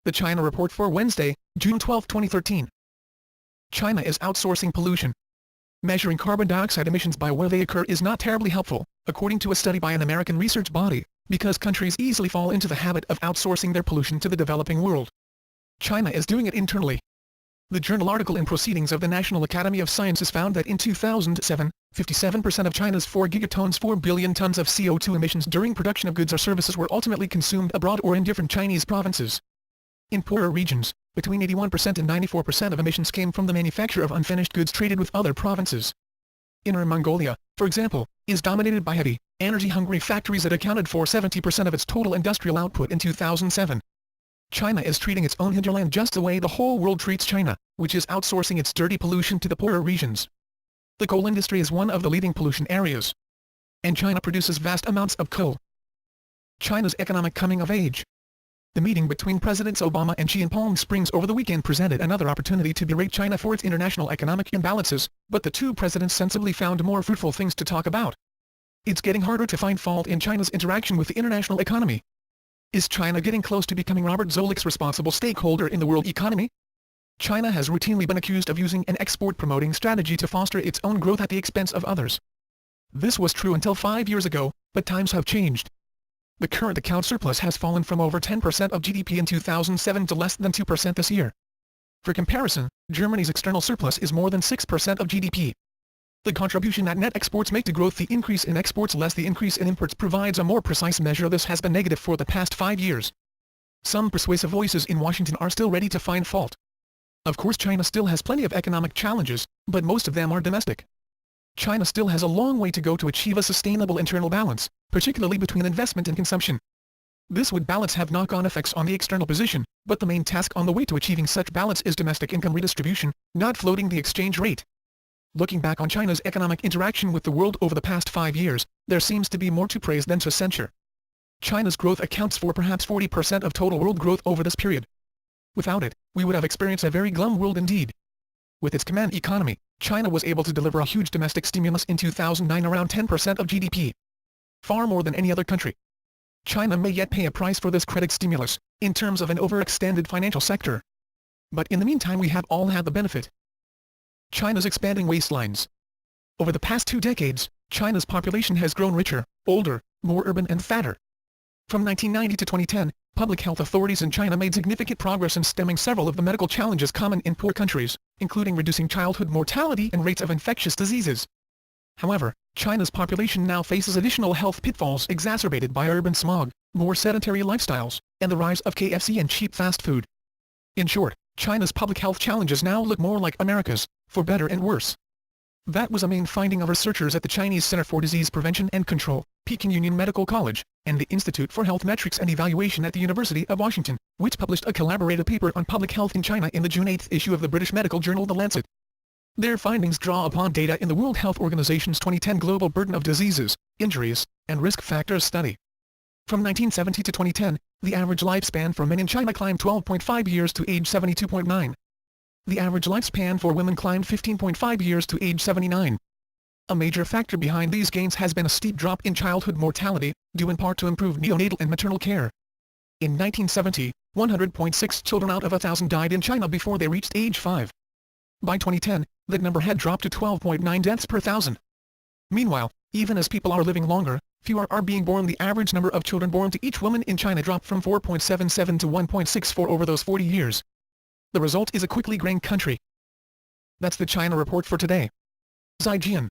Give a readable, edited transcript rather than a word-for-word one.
The China Report for Wednesday, June 12, 2013. China is outsourcing pollution. Measuring carbon dioxide emissions by where they occur is not terribly helpful, according to a study by an American research body, because countries easily fall into the habit of outsourcing their pollution to the developing world. China is doing it internally. The journal article in Proceedings of the National Academy of Sciences found that in 2007, 57% of China's 4 gigatons 4 billion tons of CO2 emissions during production of goods or services were ultimately consumed abroad or in different Chinese provinces. In poorer regions, between 81% and 94% of emissions came from the manufacture of unfinished goods traded with other provinces. Inner Mongolia, for example, is dominated by heavy, energy-hungry factories that accounted for 70% of its total industrial output in 2007. China is treating its own hinterland just the way the whole world treats China, which is outsourcing its dirty pollution to the poorer regions. The coal industry is one of the leading pollution areas. And China produces vast amounts of coal. China's economic coming of age. The meeting between Presidents Obama and Xi in Palm Springs over the weekend presented another opportunity to berate China for its international economic imbalances, but the two presidents sensibly found more fruitful things to talk about. It's getting harder to find fault in China's interaction with the international economy. Is China getting close to becoming Robert Zoellick's responsible stakeholder in the world economy? China has routinely been accused of using an export-promoting strategy to foster its own growth at the expense of others. This was true until 5 years ago, but times have changed. The current account surplus has fallen from over 10% of GDP in 2007 to less than 2% this year. For comparison, Germany's external surplus is more than 6% of GDP. The contribution that net exports make to growth, the increase in exports less the increase in imports, provides a more precise measure. This has been negative for the past 5 years. Some persuasive voices in Washington are still ready to find fault. Of course, China still has plenty of economic challenges, but most of them are domestic. China still has a long way to go to achieve a sustainable internal balance, particularly between investment and consumption. This would balance have knock-on effects on the external position, but the main task on the way to achieving such balance is domestic income redistribution, not floating the exchange rate. Looking back on China's economic interaction with the world over the past 5 years, there seems to be more to praise than to censure. China's growth accounts for perhaps 40% of total world growth over this period. Without it, we would have experienced a very glum world indeed. With its command economy, China was able to deliver a huge domestic stimulus in 2009, around 10% of GDP. Far more than any other country. China may yet pay a price for this credit stimulus, in terms of an overextended financial sector. But in the meantime, we have all had the benefit. China's expanding waistlines. Over the past 2 decades, China's population has grown richer, older, more urban and fatter. From 1990 to 2010, public health authorities in China made significant progress in stemming several of the medical challenges common in poor countries, including reducing childhood mortality and rates of infectious diseases. However, China's population now faces additional health pitfalls exacerbated by urban smog, more sedentary lifestyles, and the rise of KFC and cheap fast food. In short, China's public health challenges now look more like America's, for better and worse. That was a main finding of researchers at the Chinese Center for Disease Prevention and Control, Peking Union Medical College, and the Institute for Health Metrics and Evaluation at the University of Washington, which published a collaborative paper on public health in China in the June 8 issue of the British medical journal The Lancet. Their findings draw upon data in the World Health Organization's 2010 Global Burden of Diseases, Injuries, and Risk Factors study. From 1970 to 2010, the average lifespan for men in China climbed 12.5 years to age 72.9. The average lifespan for women climbed 15.5 years to age 79. A major factor behind these gains has been a steep drop in childhood mortality, due in part to improved neonatal and maternal care. In 1970, 100.6 children out of 1,000 died in China before they reached age 5. By 2010, that number had dropped to 12.9 deaths per thousand. Meanwhile, even as people are living longer, fewer are being born. The average number of children born to each woman in China dropped from 4.77 to 1.64 over those 40 years. The result is a quickly graying country. That's the China Report for today. Zaijian.